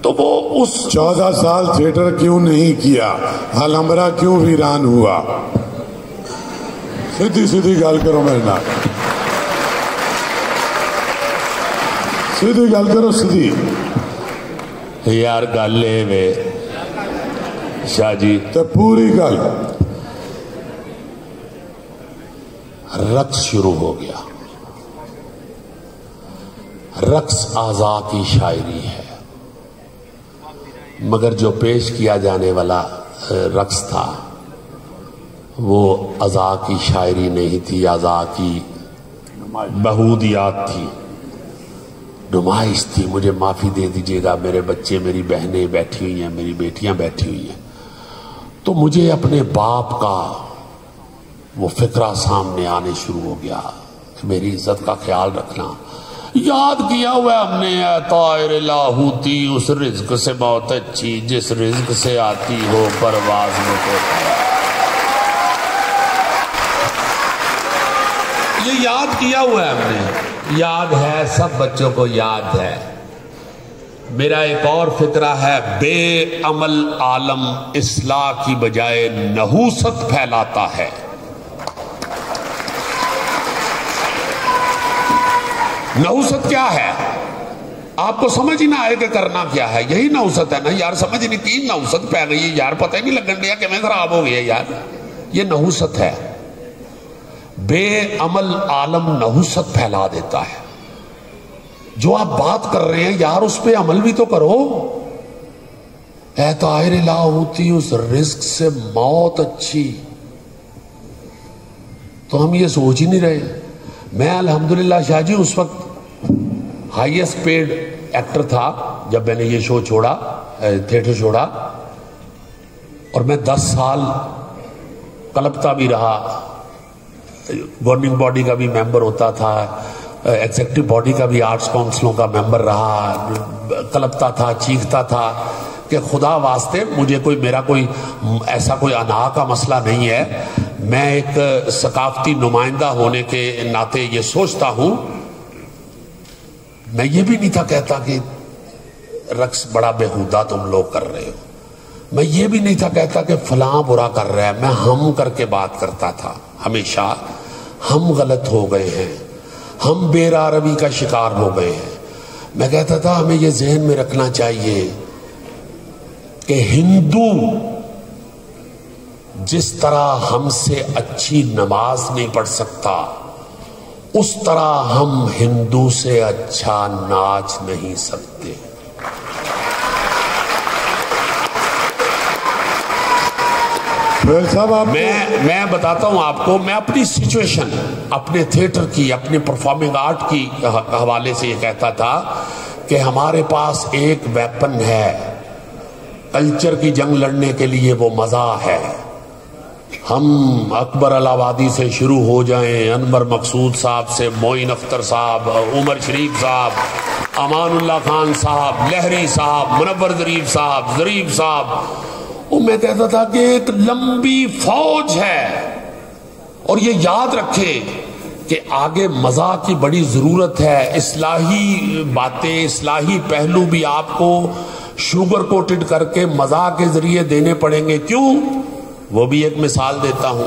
تو وہ اس 14 سال تھیٹر کیوں نہیں کیا؟ الحمرا کیوں ویران ہوا؟ سیدھی سیدھی گل کرو میرے نال، سیدھی گل کرو سیدھی یار گل اے وے شاہ جی، تو پوری گل۔ رقص شروع ہو گیا، رقص اعضاء کی شاعری ہے، مگر جو پیش کیا جانے والا رقص تھا وہ اعضاء کی شاعری نہیں تھی، اعضاء کی بہودیات تھی، نمائش تھی۔ مجھے معافی دے دیجئے گا، میرے بچے، میری بہنیں بیٹھی ہوئی ہیں، میری بیٹیاں بیٹھی ہوئی ہیں، تو مجھے اپنے باپ کا وہ فکرہ سامنے آنے شروع ہو گیا کہ میری عزت کا خیال رکھنا۔ یاد کیا ہوا ہے ہم نے، اے طائر لاہوتی اس رزق سے بہت اچھی جس رزق سے آتی ہو پرواز میں تو، یہ یاد کیا ہوا ہے ہم نے، یاد ہے، سب بچوں کو یاد ہے۔ میرا ایک اور فکرہ ہے، بے عمل عالم اصلاح کی بجائے نحوست پھیلاتا ہے۔ نحوست کیا ہے؟ آپ کو سمجھ ہی نہ آئے کہ کرنا کیا ہے، یہی نحوست ہے نا یار، سمجھ نہیں، تین نحوست پہ گئی یار، پتہ ہی نہیں لگن دیا کہ میں خراب ہو گیا یار، یہ نحوست ہے۔ بے عمل عالم نحوست پھیلا دیتا ہے۔ جو آپ بات کر رہے ہیں یار اس پہ عمل بھی تو کرو۔ اے طائر لاہوتی اس رزق سے موت اچھی، تو ہم یہ سوچ ہی نہیں رہے۔ میں الحمدللہ شاہ جی اس وقت ہائیسٹ پیڈ ایکٹر تھا جب میں نے یہ شو چھوڑا، تھیٹر چھوڑا، اور میں 10 سال کلپتا بھی رہا، گورننگ باڈی کا بھی ممبر ہوتا تھا، ایگزیکٹو باڈی کا بھی آرٹس کونسلوں کا ممبر رہا، کلپتا تھا، چیختا تھا کہ خدا واسطے مجھے کوئی، میرا کوئی ایسا کوئی انا کا مسئلہ نہیں ہے، میں ایک ثقافتی نمائندہ ہونے کے ناطے یہ سوچتا ہوں، میں یہ بھی نہیں تھا کہتا کہ رقص بڑا بےہودہ تم لوگ کر رہے ہو، میں یہ بھی نہیں تھا کہتا کہ فلاں برا کر رہا ہے، میں ہم کر کے بات کرتا تھا ہمیشہ۔ ہم غلط ہو گئے ہیں، ہم بے روی کا شکار ہو گئے ہیں۔ میں کہتا تھا ہمیں یہ ذہن میں رکھنا چاہیے کہ ہندو جس طرح ہم سے اچھی نماز نہیں پڑھ سکتا، اس طرح ہم ہندو سے اچھا ناچ نہیں سکتے۔ میں بتاتا ہوں آپ کو، میں اپنی سچویشن، اپنے تھیٹر کی، اپنے پرفارمنگ آرٹ کی حوالے سے یہ کہتا تھا کہ ہمارے پاس ایک ویپن ہے، کلچر کی جنگ لڑنے کے لیے وہ مزہ ہے۔ ہم اکبر الہٰبادی سے شروع ہو جائیں، انور مقصود صاحب سے، معین اختر صاحب، عمر شریف صاحب، امان اللہ خان صاحب، لہری صاحب، منور ظریف صاحب، وہ میں کہتا تھا کہ ایک لمبی فوج ہے، اور یہ یاد رکھے کہ آگے مزاح کی بڑی ضرورت ہے، اصلاحی باتیں، اصلاحی پہلو بھی آپ کو شوگر کوٹڈ کر کے مزاح کے ذریعے دینے پڑیں گے۔ کیوں؟ وہ بھی ایک مثال دیتا ہوں۔